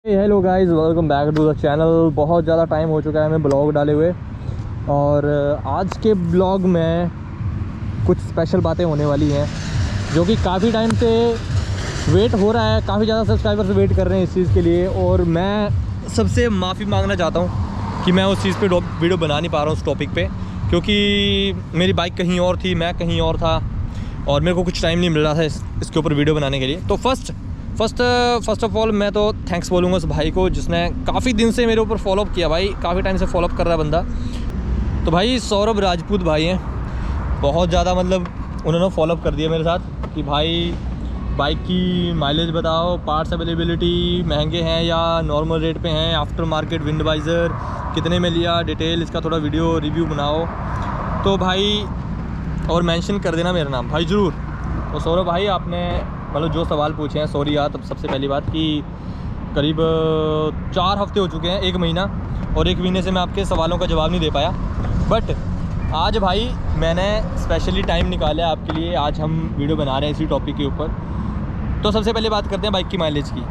Hello guys, welcome back to the channel. बहुत ज़्यादा time हो चुका है हमें ब्लॉग डाले हुए, और आज के ब्लॉग में कुछ स्पेशल बातें होने वाली हैं जो कि काफ़ी टाइम से वेट हो रहा है। काफ़ी ज़्यादा सब्सक्राइबर्स वेट कर रहे हैं इस चीज़ के लिए, और मैं सबसे माफ़ी मांगना चाहता हूँ कि मैं उस चीज़ पे वीडियो बना नहीं पा रहा हूँ उस टॉपिक पे, क्योंकि मेरी बाइक कहीं और थी, मैं कहीं और था, और मेरे को कुछ टाइम नहीं मिल रहा था इसके ऊपर वीडियो बनाने के लिए। तो फर्स्ट ऑफ ऑल मैं तो थैंक्स बोलूँगा उस भाई को जिसने काफ़ी दिन से मेरे ऊपर फॉलोअप किया। भाई काफ़ी टाइम से फॉलोअप कर रहा है बंदा। तो भाई सौरभ राजपूत भाई हैं, बहुत ज़्यादा मतलब उन्होंने फॉलोअप कर दिया मेरे साथ कि भाई बाइक की माइलेज बताओ, पार्ट्स अवेलेबिलिटी महंगे हैं या नॉर्मल रेट पे हैं, आफ्टर मार्केट विंड वाइज़र कितने में लिया, डिटेल इसका थोड़ा वीडियो रिव्यू बनाओ। तो भाई और मेंशन कर देना मेरा नाम भाई ज़रूर। तो सौरभ भाई आपने मतलब जो सवाल पूछे हैं, सॉरी यार, तब सबसे पहली बात कि करीब 4 हफ्ते हो चुके हैं, 1 महीना, और 1 महीने से मैं आपके सवालों का जवाब नहीं दे पाया। बट आज भाई मैंने स्पेशली टाइम निकाला आपके लिए, आज हम वीडियो बना रहे हैं इसी टॉपिक के ऊपर। तो सबसे पहले बात करते हैं बाइक की माइलेज की।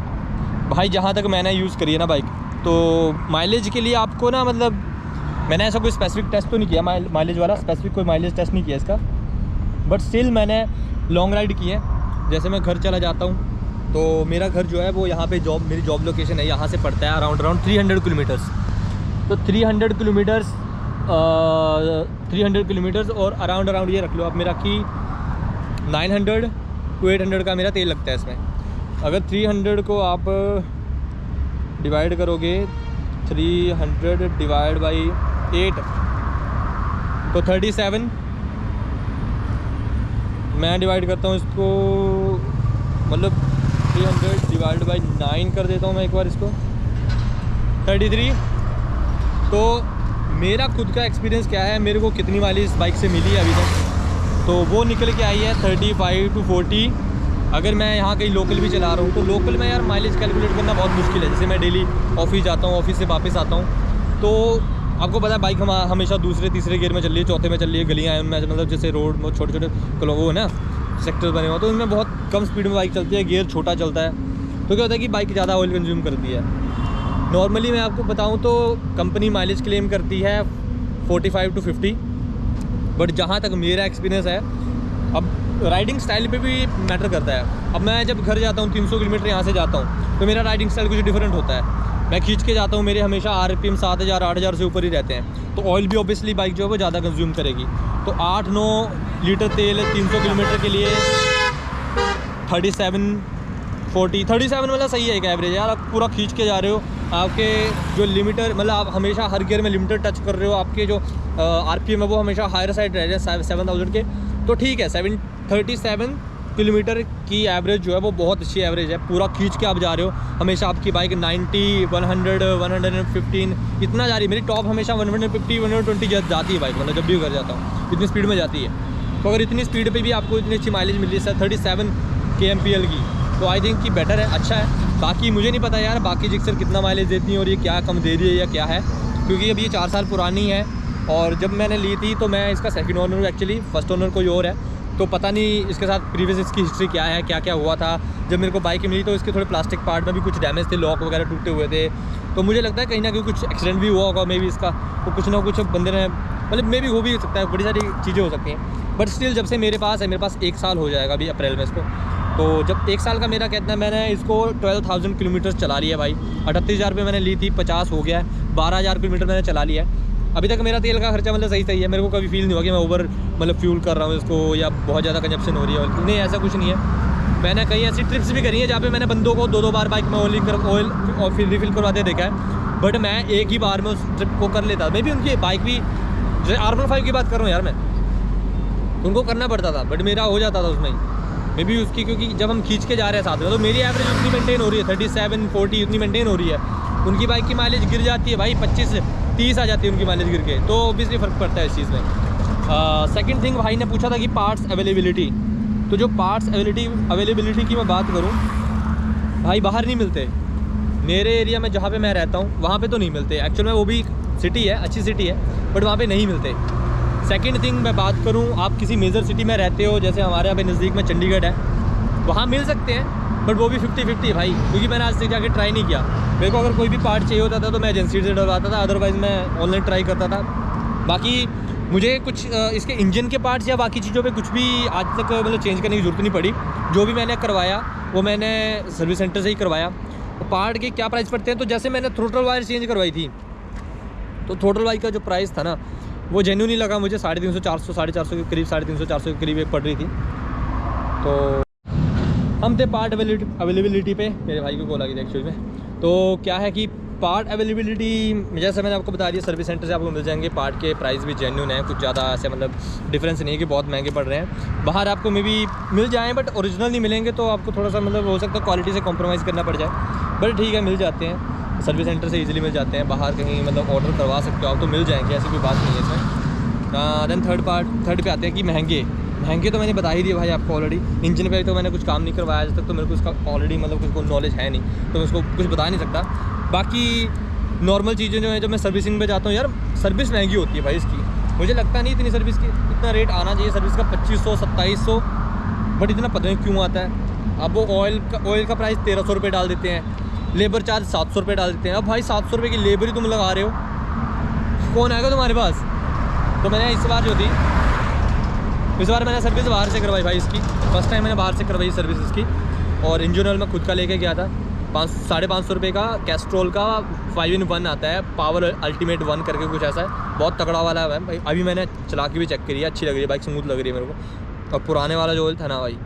भाई जहाँ तक मैंने यूज़ करी है ना बाइक, तो माइलेज के लिए आपको ना मतलब मैंने ऐसा कोई स्पेसिफिक टेस्ट तो नहीं किया, माइलेज वाला स्पेसिफिक कोई माइलेज टेस्ट नहीं किया इसका, बट स्टिल मैंने लॉन्ग राइड की है। जैसे मैं घर चला जाता हूँ तो मेरा घर जो है वो यहाँ पे मेरी जॉब लोकेशन है, यहाँ से पड़ता है अराउंड 300 किलोमीटर्स। तो 300 किलोमीटर्स और अराउंड ये रख लो आप मेरा कि 900 to 800 का मेरा तेल लगता है इसमें। अगर 300 को आप डिवाइड करोगे, 300 डिवाइड बाई 8 तो 37। मैं डिवाइड करता हूँ इसको, मतलब 300 डिवाइड बाई 9 कर देता हूँ मैं एक बार इसको, 33। तो मेरा खुद का एक्सपीरियंस क्या है, मेरे को कितनी माइलेज इस बाइक से मिली है अभी तक, तो वो निकल के आई है 35 to 40। अगर मैं यहाँ कहीं लोकल भी चला रहा हूँ तो लोकल में यार माइलेज कैलकुलेट करना बहुत मुश्किल है। जैसे मैं डेली ऑफिस जाता हूँ, ऑफिस से वापस आता हूँ, तो आपको पता है बाइक हम हमेशा दूसरे तीसरे गियर में चल रही है, चौथे में चल रही है, गलियाँ में मतलब जैसे रोड में छोटे छोटे वो है ना सेक्टर बने हुए, तो उनमें बहुत कम स्पीड में बाइक चलती है, गियर छोटा चलता है, तो क्या होता है कि बाइक ज़्यादा ऑयल कंज्यूम करती है। नॉर्मली मैं आपको बताऊँ तो कंपनी माइलेज क्लेम करती है 45 to 50, बट जहाँ तक मेरा एक्सपीरियंस है, अब राइडिंग स्टाइल पे भी मैटर करता है। अब मैं जब घर जाता हूँ 300 किलोमीटर यहाँ से जाता हूँ, तो मेरा राइडिंग स्टाइल कुछ डिफरेंट होता है। मैं खींच के जाता हूँ, मेरे हमेशा RPM 7000 8000 से ऊपर ही रहते हैं, तो ऑयल भी ऑब्वियसली बाइक जो है वो ज़्यादा कंज्यूम करेगी। तो 8-9 लीटर तेल 300 किलोमीटर के लिए 37 मतलब सही है एक एवरेज यार। आप पूरा खींच के जा रहे हो, आपके जो लिमिटर मतलब आप हमेशा हर गियर में लिमिटर टच कर रहे हो, आपके जो RPM है वो हमेशा हायर साइड रह रहे हैं 7000 के, तो ठीक है। 37 किलोमीटर की एवरेज जो है वो बहुत अच्छी एवरेज है। पूरा खींच के आप जा रहे हो, हमेशा आपकी बाइक 90 100 115 इतना जा रही है। मेरी टॉप हमेशा 150 120 जाती है बाइक, मतलब जब भी घर जाता हूँ इतनी स्पीड में जाती है। तो अगर इतनी स्पीड पे भी आपको इतनी अच्छी माइलेज मिल रही है 37 kmpl की, तो आई थिंक कि बेटर है, अच्छा है। बाकी मुझे नहीं पता यार बाकी जिक्सर कितना माइलेज देती है और ये क्या कम दे रही है या क्या है, क्योंकि अब ये 4 साल पुरानी है, और जब मैंने ली थी तो मैं इसका सेकंड ओनर हूँ एक्चुअली, फर्स्ट ओनर कोई और है, तो पता नहीं इसके साथ प्रीवियस इसकी हिस्ट्री क्या है, क्या क्या हुआ था। जब मेरे को बाइक मिली तो इसके थोड़े प्लास्टिक पार्ट में भी कुछ डैमेज थे, लॉक वगैरह टूटे हुए थे, तो मुझे लगता है कहीं ना कहीं कुछ एक्सीडेंट भी हुआ होगा मे बी इसका, तो कुछ ना कुछ बंदे ने मतलब मे भी हो भी सकता है, बड़ी सारी चीज़ें हो सकती हैं। बट स्टिल जब से मेरे पास 1 साल हो जाएगा अभी अप्रैल में इसको, तो जब 1 साल का मेरा कहना है, मैंने इसको 12,000 किलोमीटर चला लिया भाई। 38,000 रुपये मैंने ली थी, 50 हो गया है, 12,000 किलोमीटर मैंने चला लिया है अभी तक। मेरा तेल का खर्चा मतलब सही है, मेरे को कभी फील नहीं हुआ कि मैं ओवर मतलब फ्यूल कर रहा हूँ इसको या बहुत ज़्यादा कंजप्शन हो रही है, नहीं ऐसा कुछ नहीं है। मैंने कई ऐसी ट्रिप्स भी करी है जहाँ पे मैंने बंदों को 2-2 बार बाइक में ऑयल और फिर रिफिल करवाते देखा है, बट मैं एक ही बार में उस ट्रिप को कर लेता। मैं भी उनकी बाइक भी जैसे R15 की बात कर रहा हूँ यार, मैं उनको करना पड़ता था, बट मेरा हो जाता था उसमें मे भी उसकी, क्योंकि जब हम खींच के जा रहे हैं साथ में, तो मेरी एवरेज उतनी मेंटेन हो रही है 37-40 उतनी मेंटेन हो रही है। उनकी बाइक की माइलेज गिर जाती है भाई 25-30 आ जाती है उनकी माइलेज गिर के, तो ऑब्वियसली फ़र्क पड़ता है इस चीज़ में। सेकंड थिंग भाई ने पूछा था कि पार्ट्स अवेलेबिलिटी, तो जो पार्ट्स अवेलेबिलिटी की मैं बात करूँ भाई, बाहर नहीं मिलते। मेरे एरिया में जहाँ पे मैं रहता हूँ वहाँ पे तो नहीं मिलते एक्चुअल में, वो भी सिटी है, अच्छी सिटी है, बट वहाँ पे नहीं मिलते। सेकंड थिंग मैं बात करूँ, आप किसी मेजर सिटी में रहते हो, जैसे हमारे यहाँ पे नज़दीक में चंडीगढ़ है, वहाँ मिल सकते हैं, बट वो भी 50-50 है भाई, क्योंकि मैंने आज तक जाके ट्राई नहीं किया। मेरे को अगर कोई भी पार्ट चाहिए होता था तो मैं एजेंसी से डलवाता था, अदरवाइज़ मैं ऑनलाइन ट्राई करता था। बाकी मुझे कुछ इसके इंजन के पार्ट्स या बाकी चीज़ों पे कुछ भी आज तक मतलब चेंज करने की ज़रूरत नहीं पड़ी। जो भी मैंने करवाया वो मैंने सर्विस सेंटर से ही करवाया। तो पार्ट के क्या प्राइस पड़ते हैं, तो जैसे मैंने थ्रोटल वायर चेंज करवाई थी, तो थ्रोटल वायर का जो प्राइस था ना वो जेन्युइन ही लगा मुझे। 350-400, 450 के करीब, 350-400 के करीब एक पड़ रही थी। तो हम थे पार्ट अवेलेबिलिटी पे, मेरे भाई को कॉल आ गई थी एक्चुअली में। तो क्या है कि पार्ट अवेलेबिलिटी जैसे मैंने आपको बता दिया, सर्विस सेंटर से आपको मिल जाएंगे। पार्ट के प्राइस भी जेन्युइन है, कुछ ज़्यादा ऐसे मतलब डिफरेंस नहीं है कि बहुत महंगे पड़ रहे हैं। बाहर आपको मे भी मिल जाएँ बट ओरिजिनल नहीं मिलेंगे, तो आपको थोड़ा सा मतलब हो सकता है क्वालिटी से कॉम्प्रोमाइज़ करना पड़ जाए। बट ठीक है, मिल जाते हैं सर्विस सेंटर से ईजिली मिल जाते हैं। बाहर कहीं मतलब ऑर्डर करवा सकते हो आप तो मिल जाएंगे, ऐसी कोई बात नहीं है इसमें। देन थर्ड पे आते हैं कि महंगे तो मैंने बता ही दिया भाई आपको ऑलरेडी। इंजन पे तो मैंने कुछ काम नहीं करवाया आज तक, तो मेरे को इसका ऑलरेडी मतलब कुछ को नॉलेज है नहीं, तो मैं उसको कुछ बता नहीं सकता। बाकी नॉर्मल चीज़ें जो हैं, जब मैं सर्विसिंग पे जाता हूँ यार, सर्विस महंगी होती है भाई इसकी। मुझे लगता नहीं इतनी सर्विस की इतना रेट आना चाहिए सर्विस का, 2500-2700, बट इतना पता नहीं क्यों आता है। अब वो ऑयल का प्राइस 1300 रुपये डाल देते हैं, लेबर चार्ज 700 रुपये डाल देते हैं। अब भाई 700 रुपये की लेबर ही तुम लगा रहे हो, कौन आएगा तुम्हारे पास? तो मैंने इस बार मैंने सर्विस बाहर से करवाई भाई इसकी। फर्स्ट टाइम मैंने बाहर से करवाई सर्विस इसकी, और इंजन ऑयल मैं खुद का लेके गया था। 550 रुपये का कैस्ट्रोल का 5-in-1 आता है, पावर अल्टीमेट 1 करके कुछ ऐसा है, बहुत तगड़ा वाला है भाई। अभी मैंने चला के भी चेक करी है, अच्छी लग रही है बाइक, स्मूथ लग रही है मेरे को। और पुराने वाला जो ऑयल था ना भाई,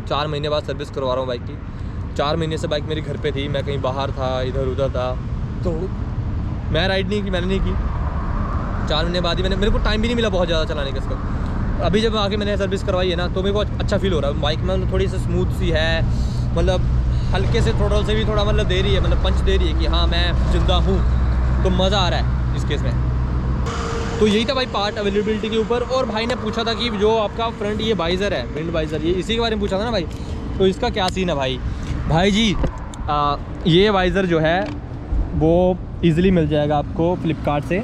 4 महीने बाद सर्विस करवा रहा हूँ बाइक की। 4 महीने से बाइक मेरी घर पे थी, मैं कहीं बाहर था, इधर उधर था, तो मैं राइड नहीं की, मैंने नहीं की। 4 महीने बाद ही मेरे को टाइम भी नहीं मिला बहुत ज़्यादा चलाने का इसका। अभी जब आके मैंने सर्विस करवाई है ना, तो मेरे को अच्छा फील हो रहा है। बाइक में थोड़ी सी स्मूथ सी है, मतलब हल्के से थ्रोटल से भी थोड़ा मतलब दे रही है, मतलब पंच दे रही है कि हाँ मैं जिंदा हूँ, तो मज़ा आ रहा है इस केस में। तो यही था भाई पार्ट अवेलेबिलिटी के ऊपर। और भाई ने पूछा था कि जो आपका फ्रंट ये वाइज़र है, विंड वाइज़र, ये इसी के बारे में पूछा था ना भाई, तो इसका क्या सीन है भाई जी ये वाइज़र जो है वो ईज़िली मिल जाएगा आपको फ्लिपकार्ट से।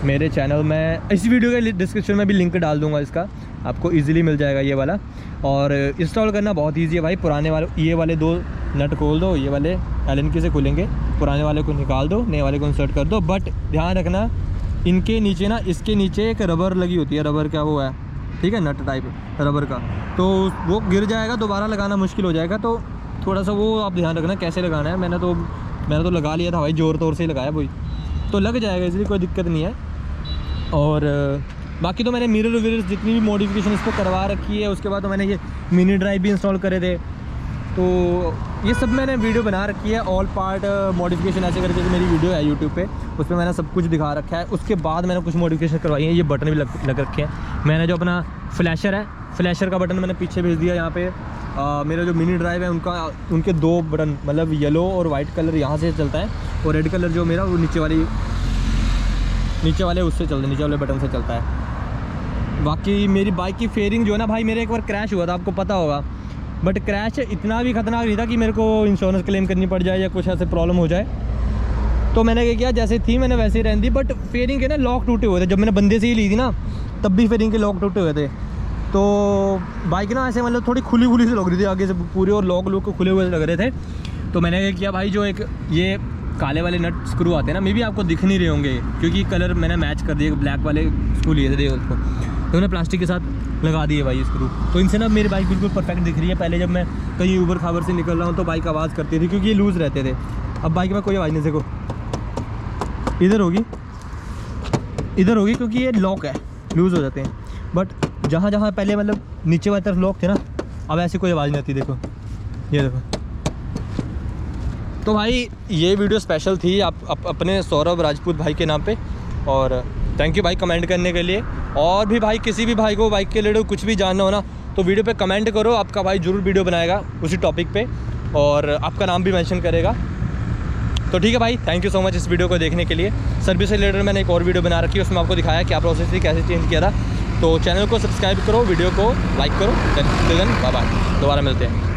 मेरे चैनल में इस वीडियो के डिस्क्रिप्शन में भी लिंक डाल दूंगा इसका, आपको इजीली मिल जाएगा ये वाला। और इंस्टॉल करना बहुत इजी है भाई। पुराने वाले ये वाले 2 नट खोल दो, ये वाले एलन की से खुलेंगे, पुराने वाले को निकाल दो, नए वाले को इंसर्ट कर दो। बट ध्यान रखना इनके नीचे ना, इसके नीचे एक रबर लगी होती है, रबर का वो है, ठीक है, नट टाइप रबर का, तो वो गिर जाएगा, दोबारा लगाना मुश्किल हो जाएगा। तो थोड़ा सा वो आप ध्यान रखना कैसे लगाना है। मैंने तो लगा लिया था भाई, ज़ोर तोर से ही लगाया वही, तो लग जाएगा, इसलिए कोई दिक्कत नहीं है। और बाकी तो मैंने मिरर विरर्स जितनी भी मॉडिफिकेशन इस पर करवा रखी है। उसके बाद तो मैंने ये मिनी ड्राइव भी इंस्टॉल करे थे, तो ये सब मैंने वीडियो बना रखी है। ऑल पार्ट मॉडिफिकेशन ऐसे करके मेरी वीडियो है यूट्यूब पे, उसमें मैंने सब कुछ दिखा रखा है। उसके बाद मैंने कुछ मॉडिफिकेशन करवाई है, ये बटन भी लग रखे हैं। मैंने जो अपना फ्लैशर है, फ्लैशर का बटन मैंने पीछे भेज दिया यहाँ पे। मेरा जो मिनी ड्राइव है उनके 2 बटन, मतलब येलो और वाइट कलर यहाँ से चलता है, और रेड कलर जो मेरा वो नीचे वाले उससे चलता है, नीचे वाले बटन से चलता है। बाकी मेरी बाइक की फेयरिंग जो है ना भाई, मेरे एक बार क्रैश हुआ था, आपको पता होगा, बट क्रैश इतना भी खतरनाक नहीं था कि मेरे को इंश्योरेंस क्लेम करनी पड़ जाए या कुछ ऐसे प्रॉब्लम हो जाए। तो मैंने क्या किया, जैसे थी मैंने वैसे ही रहने दी। बट फेयरिंग के ना लॉक टूटे हुए थे, जब मैंने बंदे से ही ली थी ना, तब भी फेयरिंग के लॉक टूटे हुए थे। तो बाइक ना ऐसे मतलब थोड़ी खुली से लग रही थी आगे से पूरी, और लॉक खुले हुए लग रहे थे। तो मैंने क्या किया भाई, जो एक ये काले वाले नट स्क्रू आते हैं ना, मे भी आपको दिख नहीं रहे होंगे क्योंकि कलर मैंने मैच कर दिए, ब्लैक वाले स्क्रू लिए थे उसको, तो मैंने प्लास्टिक के साथ लगा दिए भाई स्क्रू। तो इनसे ना मेरी बाइक बिल्कुल परफेक्ट दिख रही है। पहले जब मैं कहीं ऊबर खाबर से निकल रहा हूँ तो बाइक आवाज़ करती थी क्योंकि ये लूज़ रहते थे। अब बाइक में कोई आवाज़ नहीं, देखो इधर होगी क्योंकि ये लॉक है, लूज़ हो जाते हैं। बट जहाँ पहले मतलब नीचे वाली तरफ लॉक थे ना, अब ऐसी कोई आवाज़ नहीं आती। देखो ये देखो। तो भाई ये वीडियो स्पेशल थी आप अपने सौरभ राजपूत भाई के नाम पे, और थैंक यू भाई कमेंट करने के लिए। और भी भाई किसी भी भाई को बाइक के रिलेटेड कुछ भी जानना हो ना, तो वीडियो पे कमेंट करो, आपका भाई ज़रूर वीडियो बनाएगा उसी टॉपिक पे, और आपका नाम भी मेंशन करेगा। तो ठीक है भाई, थैंक यू सो मच इस वीडियो को देखने के लिए। सर्विस से रिलेटेड मैंने एक और वीडियो बना रखी है, उसमें आपको दिखाया क्या प्रोसेस थी, कैसे चेंज किया था। तो चैनल को सब्सक्राइब करो, वीडियो को लाइक करो। देन बाय बाय, दोबारा मिलते हैं।